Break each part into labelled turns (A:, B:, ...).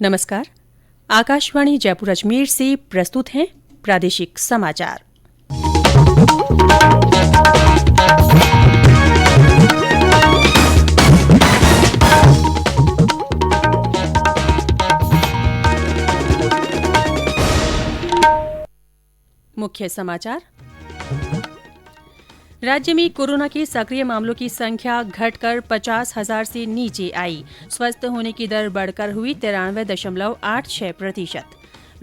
A: नमस्कार। आकाशवाणी जयपुर अजमेर से प्रस्तुत हैं प्रादेशिक समाचार। मुख्य समाचार। राज्य में कोरोना के सक्रिय मामलों की संख्या घटकर 50,000 से नीचे आई। स्वस्थ होने की दर बढ़कर हुई 93.86%।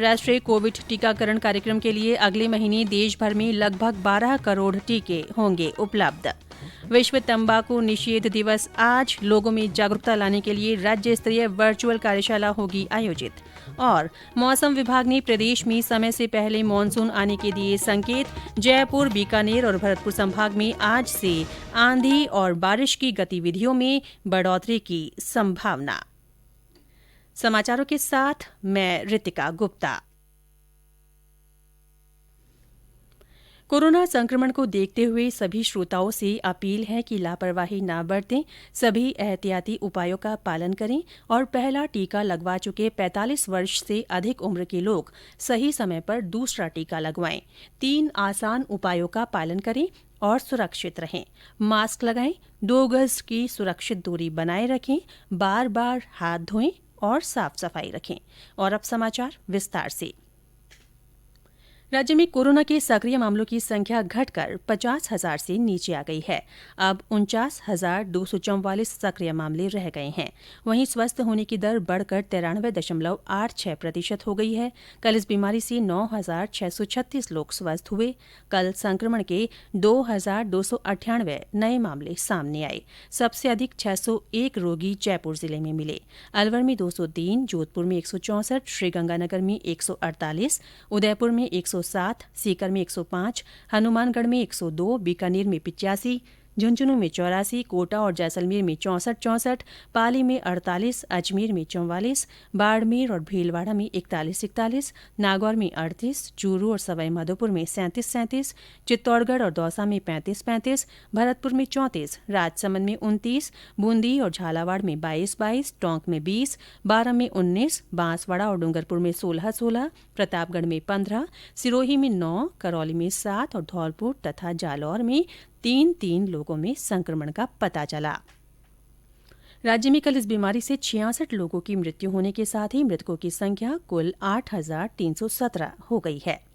A: राष्ट्रीय कोविड टीकाकरण कार्यक्रम के लिए अगले महीने देश भर में लगभग 12 करोड़ टीके होंगे उपलब्ध। विश्व तंबाकू निषेध दिवस आज, लोगों में जागरूकता लाने के लिए राज्य स्तरीय वर्चुअल कार्यशाला होगी आयोजित। और मौसम विभाग ने प्रदेश में समय से पहले मानसून आने के दिए संकेत। जयपुर, बीकानेर और भरतपुर संभाग में आज से आंधी और बारिश की गतिविधियों में बढ़ोतरी की संभावना। समाचारों के साथ मैं रितिका गुप्ता। कोरोना संक्रमण को देखते हुए सभी श्रोताओं से अपील है कि लापरवाही न बरतें, सभी एहतियाती उपायों का पालन करें और पहला टीका लगवा चुके 45 वर्ष से अधिक उम्र के लोग सही समय पर दूसरा टीका लगवाएं। 3 आसान उपायों का पालन करें और सुरक्षित रहें। मास्क लगाएं, 2 गज की सुरक्षित दूरी बनाए रखें, बार बार हाथ धोएं और साफ सफाई रखें। और अब समाचार विस्तार से। राज्य में कोरोना के सक्रिय मामलों की संख्या घटकर 50,000 से नीचे आ गई है। अब 49,244 सक्रिय मामले रह गए हैं। वहीं स्वस्थ होने की दर बढ़कर 93.86% हो गई है। कल इस बीमारी से 9,636 लोग स्वस्थ हुए। कल संक्रमण के 2,298 नए मामले सामने आए। सबसे अधिक 601 रोगी जयपुर जिले में मिले। अलवर में 203, जोधपुर में 164, श्रीगंगानगर में 148, उदयपुर में 107, सीकर में 105, हनुमानगढ़ में 102, बीकानेर में 85, झुंझुनू में 84, कोटा और जैसलमेर में 64, पाली में 48, अजमेर में 44, बाड़मेर और भीलवाड़ा में 41, नागौर में 38, चूरू और सवाईमाधोपुर में 37, चित्तौड़गढ़ और दौसा में 35, भरतपुर में 34, राजसमंद में 29, बूंदी और झालावाड़ में 22, टोंक में 20, बारां में 19, बांसवाड़ा और डूंगरपुर में 16, प्रतापगढ़ में 15, सिरोही में 9, करौली में 7 और धौलपुर तथा जालौर में 3 लोगों में संक्रमण का पता चला। राज्य में कल इस बीमारी से 66 लोगों की मृत्यु होने के साथ ही मृतकों की संख्या कुल 8,317 हो गई है।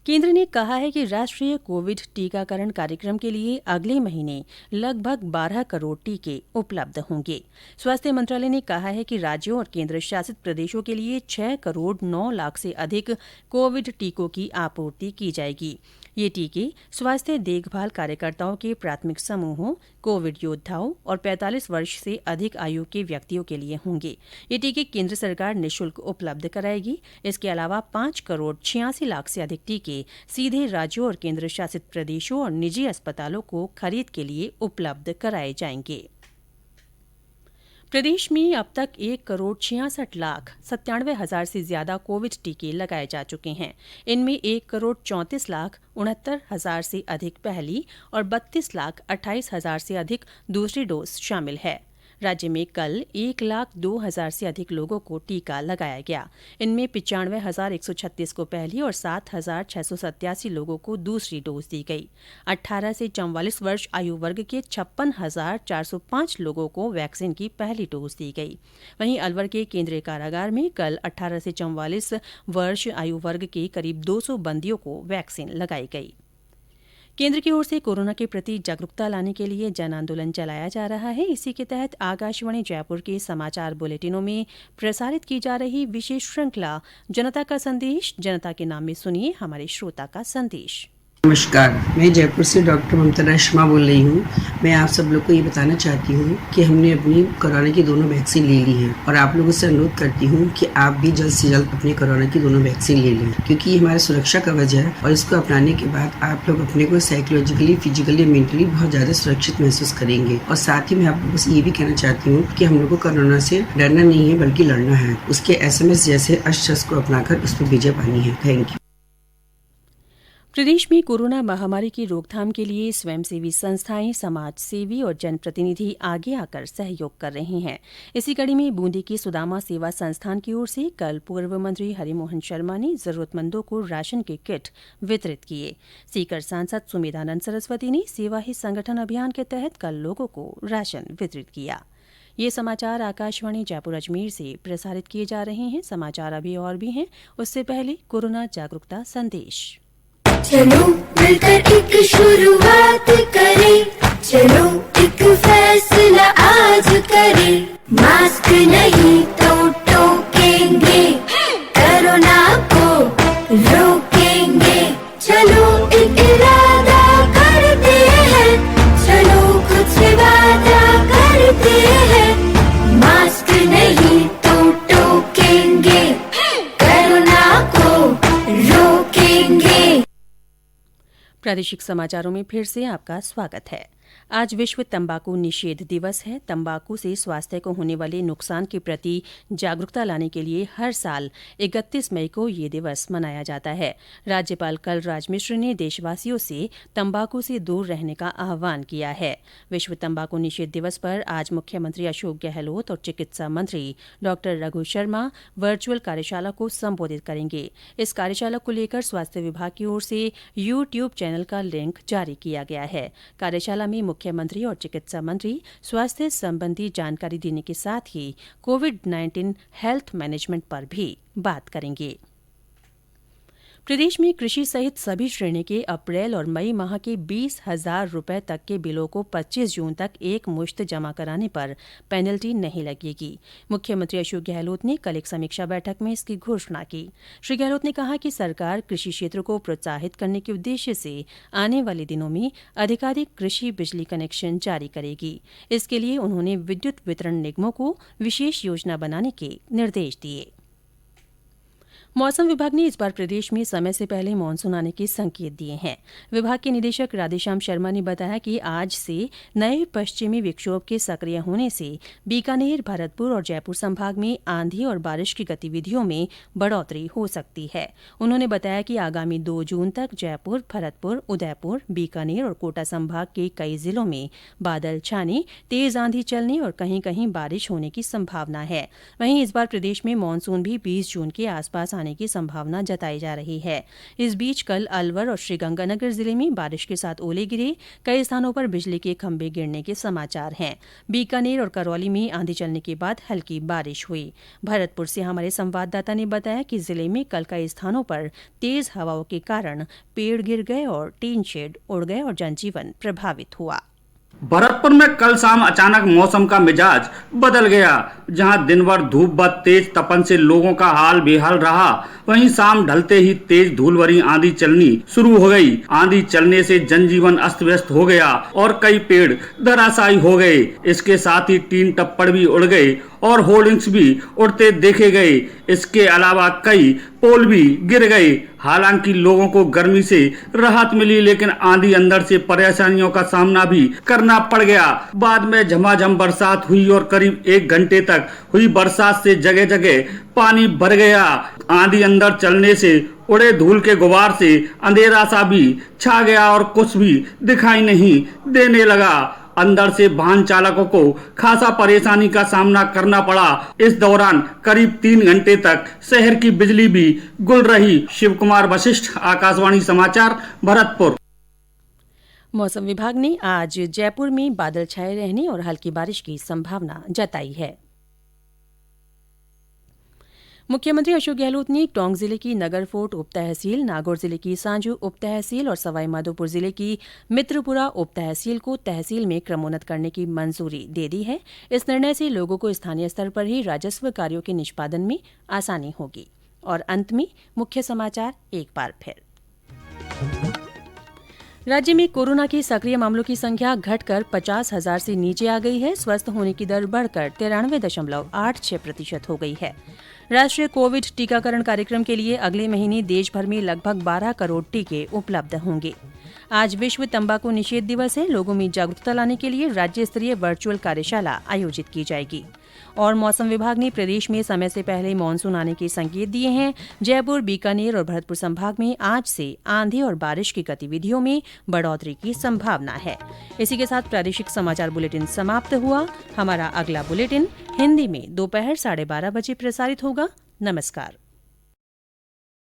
A: केंद्र ने कहा है कि राष्ट्रीय कोविड टीकाकरण कार्यक्रम के लिए अगले महीने लगभग 12 करोड़ टीके उपलब्ध होंगे। स्वास्थ्य मंत्रालय ने कहा है कि राज्यों और केंद्र शासित प्रदेशों के लिए 6 करोड़ 9 लाख से अधिक कोविड टीकों की आपूर्ति की जाएगी। ये टीके स्वास्थ्य देखभाल कार्यकर्ताओं के प्राथमिक समूहों, कोविड योद्धाओं और 45 वर्ष से अधिक आयु के व्यक्तियों के लिए होंगे। ये टीके केंद्र सरकार निःशुल्क उपलब्ध कराएगी। इसके अलावा 5 करोड़ 86 लाख से अधिक टीके सीधे राज्यों और केंद्र शासित प्रदेशों और निजी अस्पतालों को खरीद के लिए उपलब्ध कराए जाएंगे। प्रदेश में अब तक 1,66,97,000 से ज्यादा कोविड टीके लगाए जा चुके हैं। इनमें 1,34,69,000 से अधिक पहली और 32,28,000 से अधिक दूसरी डोज शामिल है। राज्य में कल 1,02,000 से अधिक लोगों को टीका लगाया गया। इनमें 95,136 को पहली और 7,687 लोगों को दूसरी डोज दी गई। 18 से 44 वर्ष आयु वर्ग के 56,405 लोगों को वैक्सीन की पहली डोज दी गई। वहीं अलवर के केंद्रीय कारागार में कल 18 से 44 वर्ष आयु वर्ग के करीब 200 बंदियों को वैक्सीन लगाई गई। केंद्र की ओर से कोरोना के प्रति जागरूकता लाने के लिए जन आंदोलन चलाया जा रहा है। इसी के तहत आकाशवाणी जयपुर के समाचार बुलेटिनों में प्रसारित की जा रही विशेष श्रृंखला जनता का संदेश, जनता के नाम में सुनिए हमारे श्रोता का संदेश।
B: नमस्कार, मैं जयपुर से डॉक्टर ममता रेशमा बोल रही हूँ। मैं आप सब लोग को ये बताना चाहती हूँ कि हमने अपनी कोरोना की दोनों वैक्सीन ले ली हैं और आप लोगों से अनुरोध करती हूँ कि आप भी जल्द से जल्द अपनी कोरोना की दोनों वैक्सीन ले लें, क्योंकि ये हमारा सुरक्षा कवच है और इसको अपनाने के बाद आप लोग अपने को साइकोलॉजिकली, फिजिकली, मेंटली बहुत ज़्यादा सुरक्षित महसूस करेंगे। और साथ ही मैं आप लोगों से ये भी कहना चाहती हूँ कि हम लोग को कोरोना से डरना नहीं है बल्कि लड़ना है। उसके SMS जैसे अस्त्र को अपनाकर उस पर विजय पानी है। Thank you.
A: प्रदेश में कोरोना महामारी की रोकथाम के लिए स्वयंसेवी संस्थाएं, समाजसेवी और जनप्रतिनिधि आगे आकर सहयोग कर रहे हैं। इसी कड़ी में बूंदी की सुदामा सेवा संस्थान की ओर से कल पूर्व मंत्री हरिमोहन शर्मा ने जरूरतमंदों को राशन के किट वितरित किए। सीकर सांसद सुमेधानंद सरस्वती ने सेवा ही संगठन अभियान के तहत कल लोगों को राशन वितरित किया। ये समाचार आकाशवाणी जयपुर अजमेर से प्रसारित किए जा रहे हैं। समाचार अभी और भी हैं, उससे पहले कोरोना जागरूकता संदेश।
C: चलो मिलकर एक शुरुआत करें, चलो एक फैसला आज करें, मास्क नहीं तो टोकेंगे, कोरोना को रोकेंगे, चलो एक इरादा करते हैं, चलो कुछ वादा करते हैं, मास्क नहीं तो टोकेंगे, कोरोना को रोकेंगे।
A: प्रादेशिक समाचारों में फिर से आपका स्वागत है। आज विश्व तंबाकू निषेध दिवस है। तंबाकू से स्वास्थ्य को होने वाले नुकसान के प्रति जागरूकता लाने के लिए हर साल 31 मई को ये दिवस मनाया जाता है। राज्यपाल कलराज मिश्र ने देशवासियों से तंबाकू से दूर रहने का आह्वान किया है। विश्व तंबाकू निषेध दिवस पर आज मुख्यमंत्री अशोक गहलोत और चिकित्सा मंत्री डॉ रघु शर्मा वर्चुअल कार्यशाला को संबोधित करेंगे। इस कार्यशाला को लेकर स्वास्थ्य विभाग की ओर से यूट्यूब चैनल का लिंक जारी किया गया है। कार्यशाला में मुख्यमंत्री और चिकित्सा मंत्री स्वास्थ्य संबंधी जानकारी देने के साथ ही कोविड-19 हेल्थ मैनेजमेंट पर भी बात करेंगे। प्रदेश में कृषि सहित सभी श्रेणी के अप्रैल और मई माह के 20,000 रुपए तक के बिलों को 25 जून तक एक मुश्त जमा कराने पर पेनल्टी नहीं लगेगी। मुख्यमंत्री अशोक गहलोत ने कल एक समीक्षा बैठक में इसकी घोषणा की। श्री गहलोत ने कहा कि सरकार कृषि क्षेत्र को प्रोत्साहित करने के उद्देश्य से आने वाले दिनों में अधिकाधिक कृषि बिजली कनेक्शन जारी करेगी। इसके लिए उन्होंने विद्युत वितरण निगमों को विशेष योजना बनाने के निर्देश दिए। मौसम विभाग ने इस बार प्रदेश में समय से पहले मानसून आने के संकेत दिए हैं। विभाग के निदेशक राधेश्याम शर्मा ने बताया कि आज से नए पश्चिमी विक्षोभ के सक्रिय होने से बीकानेर, भरतपुर और जयपुर संभाग में आंधी और बारिश की गतिविधियों में बढ़ोतरी हो सकती है। उन्होंने बताया कि आगामी 2 जून तक जयपुर, भरतपुर, उदयपुर, बीकानेर और कोटा संभाग के कई जिलों में बादल छाने, तेज आंधी चलने और कहीं कहीं बारिश होने की संभावना है। वहीं इस बार प्रदेश में मानसून भी 20 जून के आसपास की संभावना जताई जा रही है। इस बीच कल अलवर और श्रीगंगानगर जिले में बारिश के साथ ओले गिरे। कई स्थानों पर बिजली के खंभे गिरने के समाचार हैं। बीकानेर और करौली में आंधी चलने के बाद हल्की बारिश हुई। भरतपुर से हमारे संवाददाता ने बताया कि जिले में कल कई स्थानों पर तेज हवाओं के कारण पेड़ गिर गए और टीन शेड उड़ गए और जनजीवन प्रभावित हुआ।
D: भरतपुर में कल शाम अचानक मौसम का मिजाज बदल गया। जहां दिन भर धूप व तेज तपन से लोगों का हाल बेहाल रहा, वहीं शाम ढलते ही तेज धूल भरी आंधी चलनी शुरू हो गई। आंधी चलने से जनजीवन अस्त व्यस्त हो गया और कई पेड़ धराशायी हो गए। इसके साथ ही टीन टप्पड़ भी उड़ गए और होर्डिंग्स भी उड़ते देखे गए। इसके अलावा कई पोल भी गिर गए। हालांकि लोगों को गर्मी से राहत मिली, लेकिन आंधी अंदर से परेशानियों का सामना भी करना पड़ गया। बाद में झमाझम बरसात हुई और करीब 1 घंटे तक हुई बरसात से जगह जगह पानी भर गया। आंधी अंदर चलने से उड़े धूल के गुबार से अंधेरा सा भी छा गया और कुछ भी दिखाई नहीं देने लगा। अंदर से वाहन चालकों को खासा परेशानी का सामना करना पड़ा। इस दौरान करीब 3 घंटे तक शहर की बिजली भी गुल रही। शिव कुमार वशिष्ठ, आकाशवाणी समाचार, भरतपुर।
A: मौसम विभाग ने आज जयपुर में बादल छाए रहने और हल्की बारिश की संभावना जताई है। मुख्यमंत्री अशोक गहलोत ने टोंक जिले की नगरफोर्ट उप तहसील, नागौर जिले की सांजू उप तहसील और सवाईमाधोपुर जिले की मित्रपुरा उप तहसील को तहसील में क्रमोन्नत करने की मंजूरी दे दी है। इस निर्णय से लोगों को स्थानीय स्तर पर ही राजस्व कार्यों के निष्पादन में आसानी होगी। और अंत में मुख्य समाचार एक बार फिर। राज्य में कोरोना के सक्रिय मामलों की संख्या घटकर 50,000 से नीचे आ गई है। स्वस्थ होने की दर बढ़कर 93.86% हो गई है। राष्ट्रीय कोविड टीकाकरण कार्यक्रम के लिए अगले महीने देश भर में लगभग 12 करोड़ टीके उपलब्ध होंगे। आज विश्व तंबाकू निषेध दिवस है। लोगों में जागरूकता लाने के लिए राज्य स्तरीय वर्चुअल कार्यशाला आयोजित की जाएगी। और मौसम विभाग ने प्रदेश में समय से पहले मानसून आने के संकेत दिए हैं। जयपुर, बीकानेर और भरतपुर संभाग में आज से आंधी और बारिश की गतिविधियों में बढ़ोतरी की संभावना है। इसी के साथ प्रादेशिक समाचार बुलेटिन समाप्त हुआ। हमारा अगला बुलेटिन हिंदी में दोपहर 12:30 बजे प्रसारित होगा। नमस्कार।